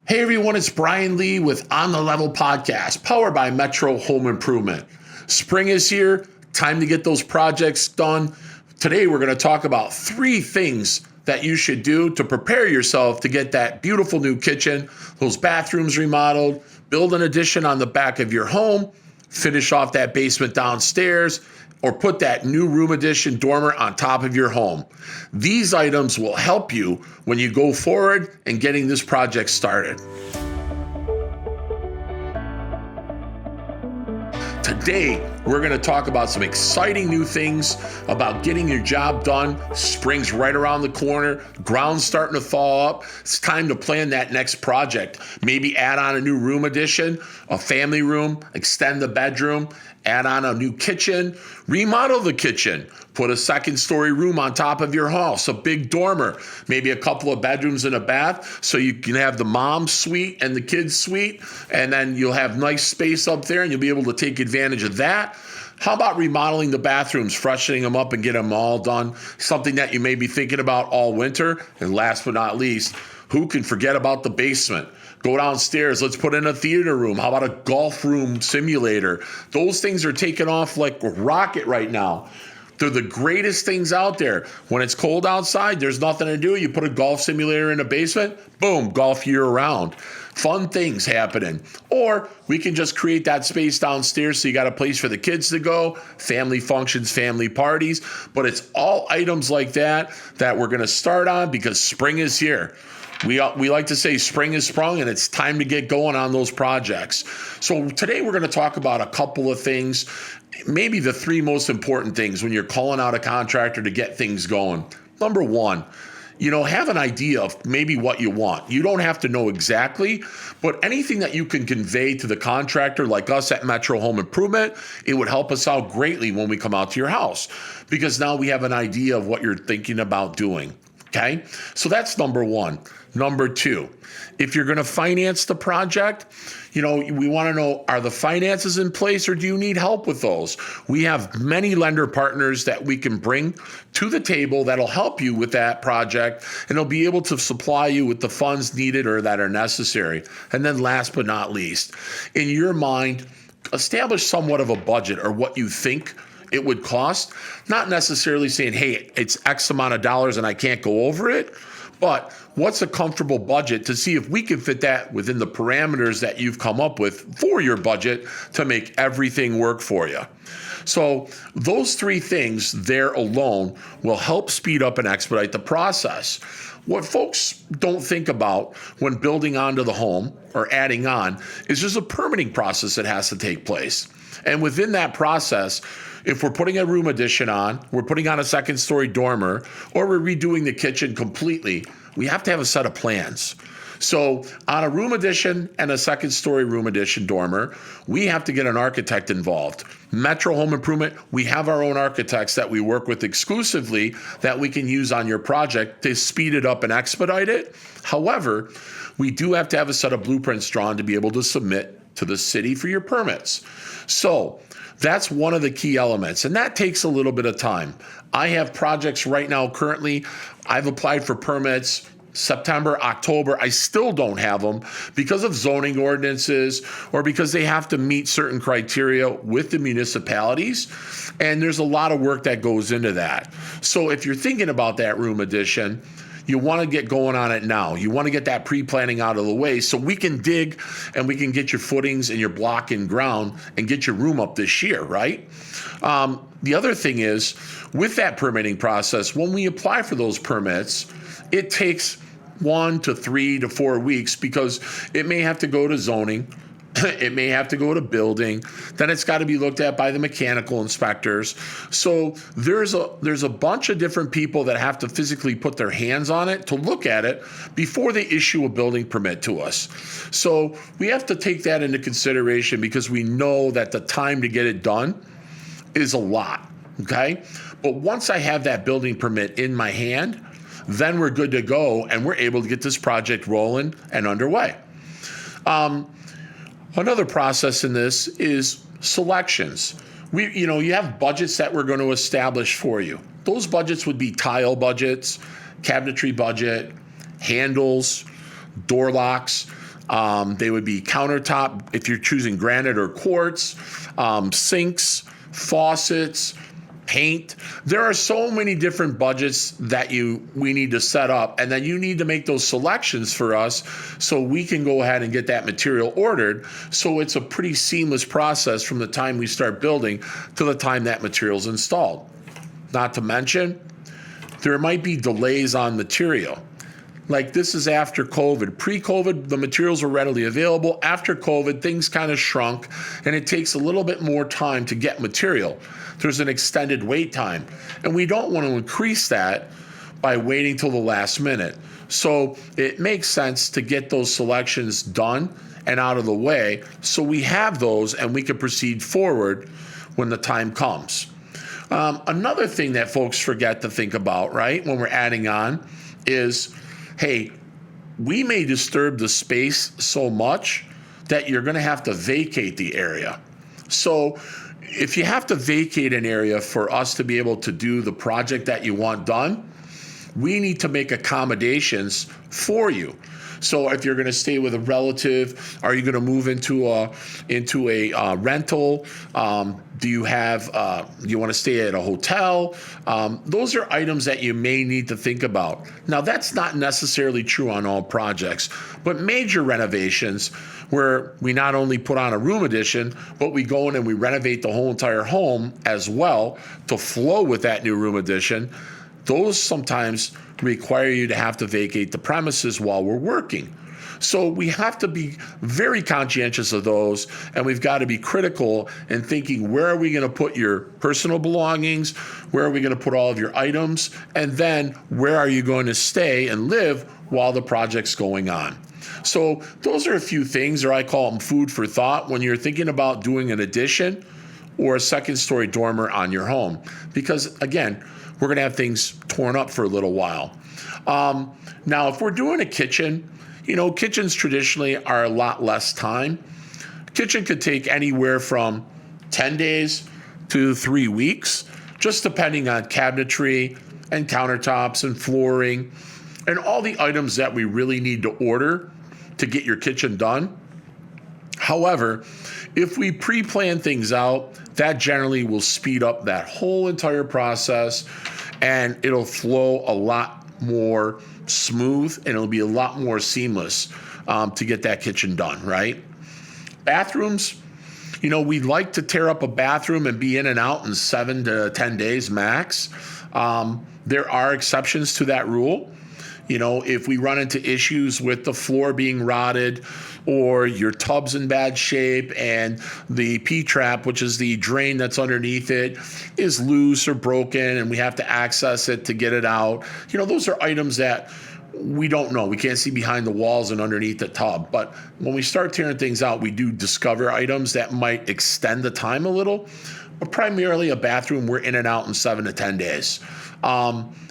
Hey everyone, it's Brian Lee with On the Level Podcast, powered by Metro Home Improvement. Spring is here, time to get those projects done. Today we're going to talk about 3 things that you should do to prepare yourself to get that beautiful new kitchen, those bathrooms remodeled, build an addition on the back of your home, finish off that basement downstairs, or put that new room addition dormer on top of your home. These items will help you when you go forward and getting this project started. Today, we're going to talk about some exciting new things about getting your job done. Spring's right around the corner. Ground's starting to thaw up. It's time to plan that next project. Maybe add on a new room addition, a family room, extend the bedroom, add on a new kitchen, remodel the kitchen, put a second-story room on top of your house, a big dormer, maybe a couple of bedrooms and a bath, so you can have the mom's suite and the kids' suite, and then you'll have nice space up there, and you'll be able to take advantage of that. How about remodeling the bathrooms, freshening them up and get them all done? Something that you may be thinking about all winter. And last but not least, who can forget about the basement? Go downstairs, let's put in a theater room. How about a golf room simulator? Those things are taking off like a rocket right now. They're the greatest things out there. When it's cold outside, there's nothing to do. You put a golf simulator in a basement, boom, golf year round. Fun things happening. Or we can just create that space downstairs so you got a place for the kids to go, family functions, family parties. But it's all items like that we're going to start on because spring is here. We like to say spring is sprung and it's time to get going on those projects. So today we're going to talk about a couple of things, maybe the 3 most important things when you're calling out a contractor to get things going. Number 1, have an idea of maybe what you want. You don't have to know exactly, but anything that you can convey to the contractor like us at Metro Home Improvement, it would help us out greatly when we come out to your house because now we have an idea of what you're thinking about doing. Okay, so that's number 1. Number 2, if you're going to finance the project, we want to know, are the finances in place or do you need help with those? We have many lender partners that we can bring to the table that'll help you with that project and they'll be able to supply you with the funds needed or that are necessary. And then last but not least, in your mind, establish somewhat of a budget or what you think it would cost, not necessarily saying, hey, it's X amount of dollars and I can't go over it, but what's a comfortable budget to see if we can fit that within the parameters that you've come up with for your budget to make everything work for you. So those 3 things there alone will help speed up and expedite the process. What folks don't think about when building onto the home or adding on is there's a permitting process that has to take place. And within that process, if we're putting a room addition on, we're putting on a second-story dormer, or we're redoing the kitchen completely, we have to have a set of plans. So on a room addition and a second-story room addition dormer, we have to get an architect involved. Metro Home Improvement, we have our own architects that we work with exclusively that we can use on your project to speed it up and expedite it. However, we do have to have a set of blueprints drawn to be able to submit to the city for your permits. So that's one of the key elements, and that takes a little bit of time. I have projects right now currently. I've applied for permits September, October. I still don't have them because of zoning ordinances or because they have to meet certain criteria with the municipalities, and there's a lot of work that goes into that. So if you're thinking about that room addition, you want to get going on it now. You want to get that pre-planning out of the way so we can dig and we can get your footings and your block in ground and get your room up this year, right? The other thing is, with that permitting process, when we apply for those permits, it takes 1 to 3 to 4 weeks because it may have to go to zoning. It may have to go to building. Then it's got to be looked at by the mechanical inspectors. So there's a bunch of different people that have to physically put their hands on it to look at it before they issue a building permit to us. So we have to take that into consideration because we know that the time to get it done is a lot, okay? But once I have that building permit in my hand, then we're good to go and we're able to get this project rolling and underway. Another process in this is selections. You have budgets that we're going to establish for you. Those budgets would be tile budgets, cabinetry budget, handles, door locks. They would be countertop if you're choosing granite or quartz, sinks, faucets, paint. There are so many different budgets that we need to set up, and then you need to make those selections for us so we can go ahead and get that material ordered. So it's a pretty seamless process from the time we start building to the time that material's installed. Not to mention, there might be delays on material. Like this is after COVID. Pre-COVID, the materials were readily available. After COVID, things kind of shrunk, and it takes a little bit more time to get material. There's an extended wait time, and we don't want to increase that by waiting till the last minute. So it makes sense to get those selections done and out of the way so we have those and we can proceed forward when the time comes. Another thing that folks forget to think about, right, when we're adding on is, hey, we may disturb the space so much that you're going to have to vacate the area. So if you have to vacate an area for us to be able to do the project that you want done, we need to make accommodations for you. So if you're going to stay with a relative, are you going to move into a rental? Do you want to stay at a hotel? Those are items that you may need to think about. Now, that's not necessarily true on all projects, but major renovations where we not only put on a room addition, but we go in and we renovate the whole entire home as well to flow with that new room addition. Those sometimes require you to have to vacate the premises while we're working. So we have to be very conscientious of those, and we've got to be critical in thinking, where are we going to put your personal belongings? Where are we going to put all of your items? And then where are you going to stay and live while the project's going on? So those are a few things, or I call them food for thought, when you're thinking about doing an addition or a second-story dormer on your home. Because, again, we're going to have things torn up for a little while. Now, if we're doing a kitchen, kitchens traditionally are a lot less time. Kitchen could take anywhere from 10 days to 3 weeks, just depending on cabinetry and countertops and flooring and all the items that we really need to order to get your kitchen done. However, if we pre-plan things out, that generally will speed up that whole entire process, and it'll flow a lot more smooth, and it'll be a lot more seamless to get that kitchen done, right? Bathrooms, we'd like to tear up a bathroom and be in and out in 7 to 10 days max. There are exceptions to that rule. If we run into issues with the floor being rotted or your tub's in bad shape and the P-trap, which is the drain that's underneath it, is loose or broken and we have to access it to get it out, those are items that we don't know. We can't see behind the walls and underneath the tub. But when we start tearing things out, we do discover items that might extend the time a little. But primarily a bathroom, we're in and out in 7 to 10 days.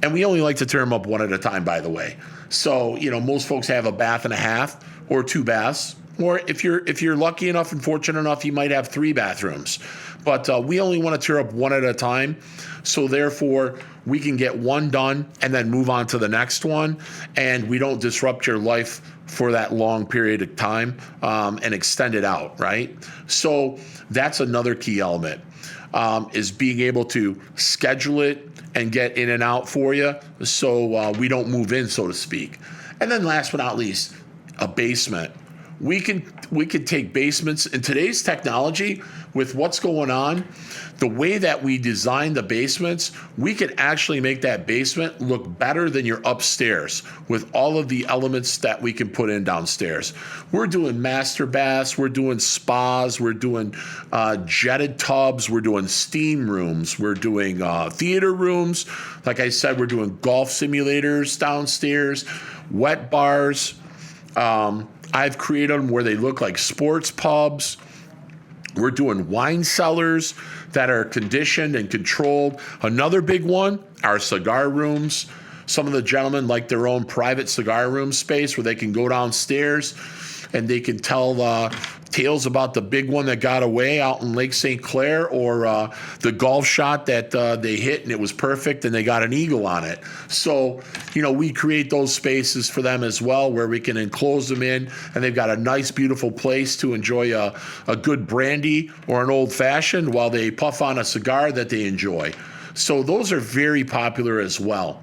And we only like to tear them up one at a time, by the way. So, most folks have a bath and a half or 2 baths. Or if you're lucky enough and fortunate enough, you might have 3 bathrooms. But we only want to tear up one at a time. So therefore, we can get one done and then move on to the next one. And we don't disrupt your life for that long period of time and extend it out, right? So that's another key element, is being able to schedule it and get in and out for you so we don't move in, so to speak. And then last but not least, a basement. We can take basements in today's technology with what's going on. The way that we design the basements, we could actually make that basement look better than your upstairs with all of the elements that we can put in downstairs. We're doing master baths, we're doing spas, we're doing jetted tubs, we're doing steam rooms, we're doing theater rooms. Like I said, we're doing golf simulators downstairs, wet bars. I've created them where they look like sports pubs. We're doing wine cellars that are conditioned and controlled. Another big one are cigar rooms. Some of the gentlemen like their own private cigar room space where they can go downstairs, and they can tell tales about the big one that got away out in Lake St. Clair, or the golf shot that they hit and it was perfect and they got an eagle on it. So, we create those spaces for them as well, where we can enclose them in, and they've got a nice, beautiful place to enjoy a good brandy or an old fashioned while they puff on a cigar that they enjoy. So those are very popular as well.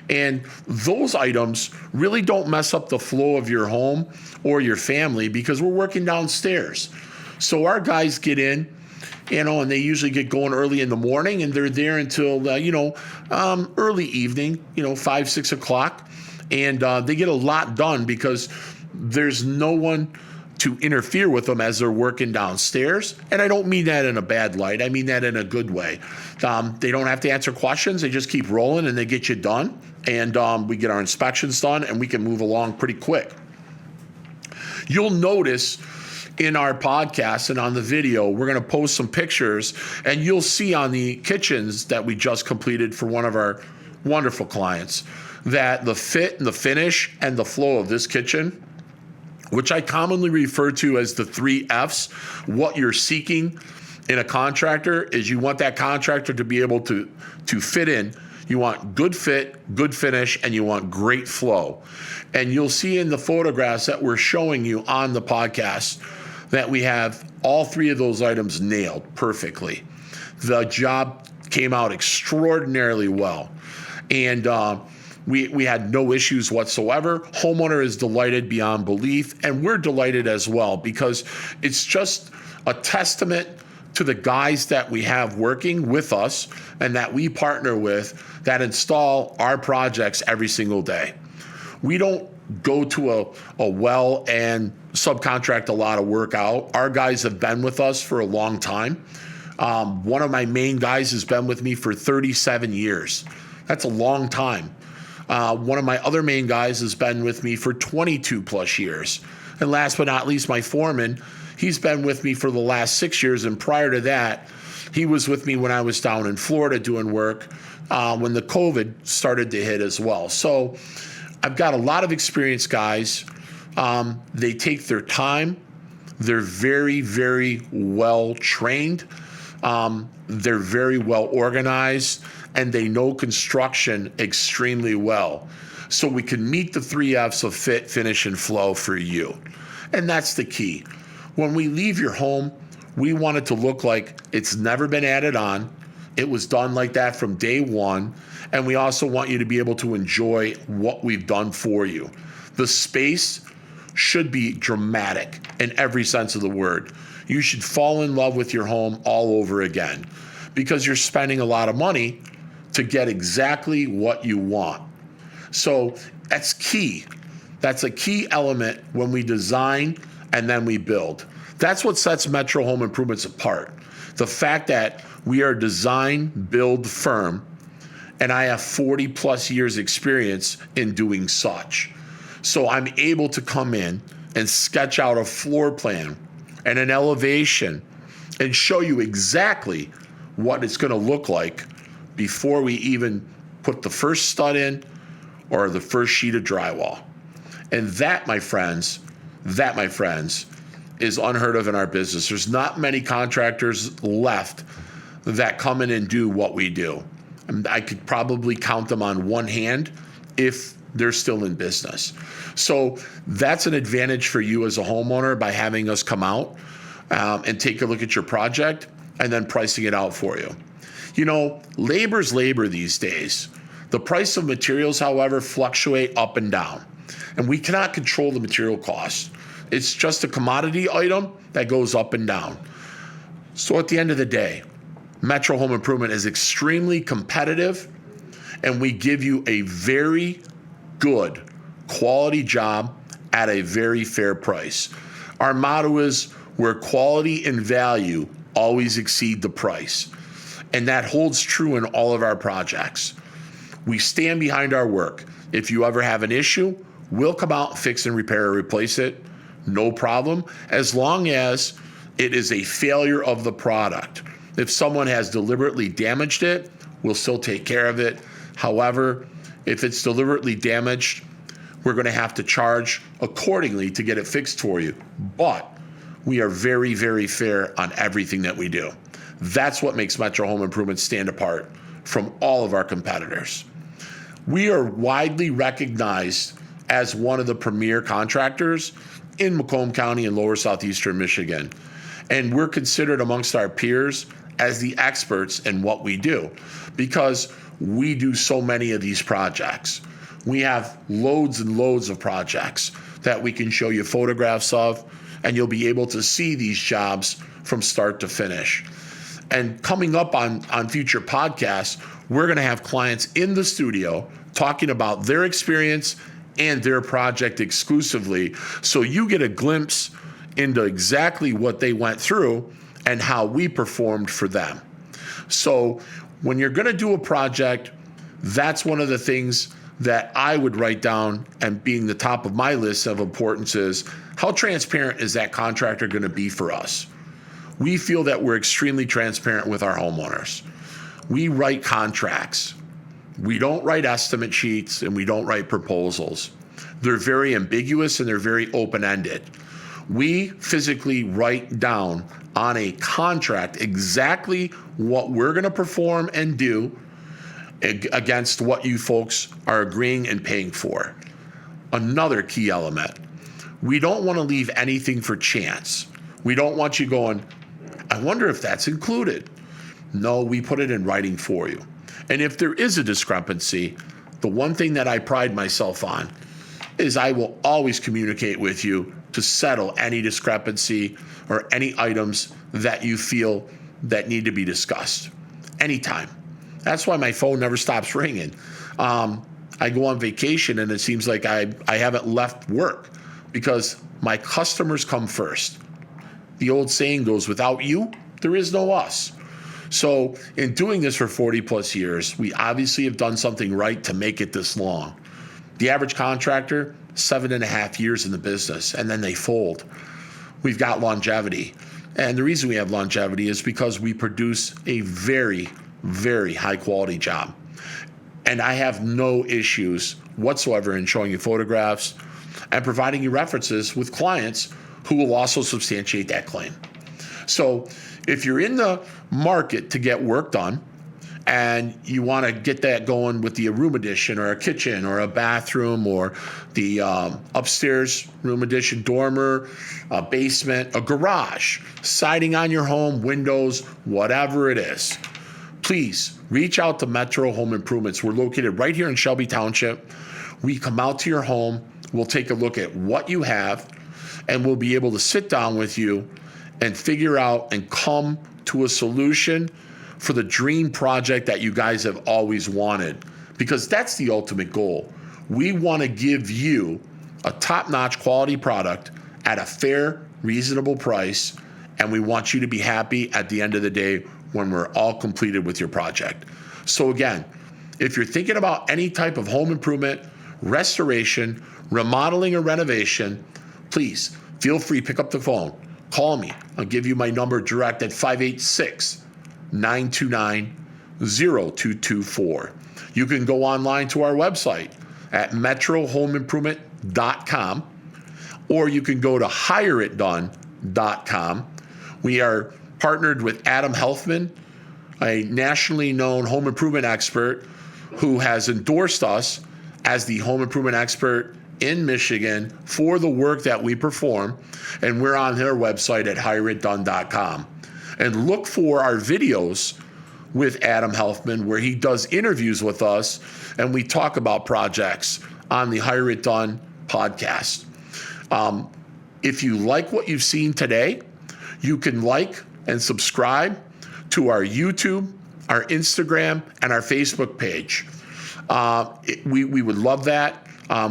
And those items really don't mess up the flow of your home or your family, because we're working downstairs. So our guys get in, and they usually get going early in the morning, and they're there until, early evening, 5, 6 o'clock. And they get a lot done because there's no one to interfere with them as they're working downstairs. And I don't mean that in a bad light. I mean that in a good way. They don't have to answer questions. They just keep rolling and they get you done. And we get our inspections done and we can move along pretty quick. You'll notice in our podcast and on the video, we're going to post some pictures, and you'll see on the kitchens that we just completed for one of our wonderful clients that the fit and the finish and the flow of this kitchen, which I commonly refer to as the 3 Fs, what you're seeking in a contractor is you want that contractor to be able to fit in. You want good fit, good finish, and you want great flow. And you'll see in the photographs that we're showing you on the podcast that we have all 3 of those items nailed perfectly. The job came out extraordinarily well. And we had no issues whatsoever. Homeowner is delighted beyond belief, and we're delighted as well, because it's just a testament to the guys that we have working with us and that we partner with that install our projects every single day. We don't go to a well and subcontract a lot of work out. Our guys have been with us for a long time. One of my main guys has been with me for 37 years. That's a long time. One of my other main guys has been with me for 22 plus years. And last but not least, my foreman, he's been with me for the last 6 years. And prior to that, he was with me when I was down in Florida doing work when the COVID started to hit as well. So I've got a lot of experienced guys. They take their time. They're very, very well trained. They're very well organized, and they know construction extremely well. So we can meet the 3 Fs of fit, finish, and flow for you. And that's the key. When we leave your home, we want it to look like it's never been added on. It was done like that from day one. And we also want you to be able to enjoy what we've done for you. The space should be dramatic in every sense of the word. You should fall in love with your home all over again, because you're spending a lot of money to get exactly what you want. So that's key. That's a key element when we design and then we build. That's what sets Metro Home Improvements apart. The fact that we are a design build firm, and I have 40 plus years experience in doing such. So I'm able to come in and sketch out a floor plan and an elevation and show you exactly what it's going to look like before we even put the first stud in or the first sheet of drywall. And that, my friends, is unheard of in our business. There's not many contractors left that come in and do what we do. I could probably count them on one hand if they're still in business. So that's an advantage for you as a homeowner by having us come out and take a look at your project and then pricing it out for you. Labor's labor these days. The price of materials, however, fluctuate up and down, and we cannot control the material costs. It's just a commodity item that goes up and down. So at the end of the day, Metro Home Improvement is extremely competitive, and we give you a very good quality job at a very fair price. Our motto is where quality and value always exceed the price. And that holds true in all of our projects. We stand behind our work. If you ever have an issue, we'll come out, fix and repair or replace it. No problem, as long as it is a failure of the product. If someone has deliberately damaged it, we'll still take care of it. However, if it's deliberately damaged, we're going to have to charge accordingly to get it fixed for you. But we are very, very fair on everything that we do. That's what makes Metro Home Improvement stand apart from all of our competitors. We are widely recognized as one of the premier contractors in Macomb County and lower southeastern Michigan. And we're considered amongst our peers as the experts in what we do because we do so many of these projects. We have loads and loads of projects that we can show you photographs of, and you'll be able to see these jobs from start to finish. And coming up on future podcasts, we're going to have clients in the studio talking about their experience and their project exclusively, so you get a glimpse into exactly what they went through and how we performed for them. So when you're going to do a project, that's one of the things that I would write down and being the top of my list of importance is how transparent is that contractor going to be for us? We feel that we're extremely transparent with our homeowners. We write contracts. We don't write estimate sheets and we don't write proposals. They're very ambiguous and they're very open-ended. We physically write down on a contract exactly what we're going to perform and do against what you folks are agreeing and paying for. Another key element, we don't want to leave anything for chance. We don't want you going, I wonder if that's included. No, we put it in writing for you. And if there is a discrepancy, the one thing that I pride myself on is I will always communicate with you to settle any discrepancy or any items that you feel that need to be discussed anytime. That's why my phone never stops ringing. I go on vacation and it seems like I haven't left work because my customers come first. The old saying goes, without you, there is no us. So in doing this for 40 plus years, we obviously have done something right to make it this long. The average contractor, 7.5 years in the business, and then they fold. We've got longevity. And the reason we have longevity is because we produce a very, very high quality job. And I have no issues whatsoever in showing you photographs and providing you references with clients who will also substantiate that claim. So if you're in the market to get work done and you want to get that going with the room addition or a kitchen or a bathroom or the upstairs room addition dormer, a basement, a garage, siding on your home, windows, whatever it is, please reach out to Metro Home Improvements. We're located right here in Shelby Township. We come out to your home. We'll take a look at what you have and we'll be able to sit down with you and figure out and come to a solution for the dream project that you guys have always wanted, because that's the ultimate goal. We want to give you a top-notch quality product at a fair, reasonable price, and we want you to be happy at the end of the day when we're all completed with your project. So again, if you're thinking about any type of home improvement, restoration, remodeling, or renovation, please feel free, pick up the phone. Call me. I'll give you my number direct at 586-929-0224. You can go online to our website at metrohomeimprovement.com, or you can go to hireitdone.com. We are partnered with Adam Helfman, a nationally known home improvement expert who has endorsed us as the home improvement expert in Michigan for the work that we perform, and we're on their website at hireitdone.com. And look for our videos with Adam Helfman where he does interviews with us and we talk about projects on the Hire It Done podcast. If you like what you've seen today, you can like and subscribe to our YouTube, our Instagram, and our Facebook page. We would love that.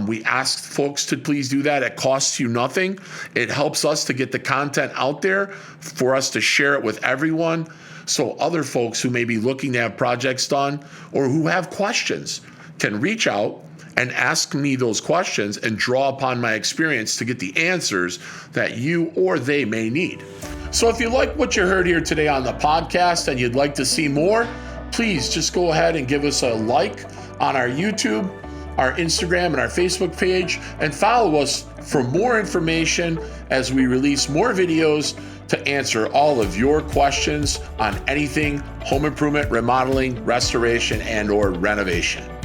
We ask folks to please do that. It costs you nothing. It helps us to get the content out there for us to share it with everyone, so other folks who may be looking to have projects done or who have questions can reach out and ask me those questions and draw upon my experience to get the answers that you or they may need. So if you like what you heard here today on the podcast and you'd like to see more, please just go ahead and give us a like on our YouTube our Instagram and our Facebook page, and follow us for more information as we release more videos to answer all of your questions on anything home improvement, remodeling, restoration, and/or renovation.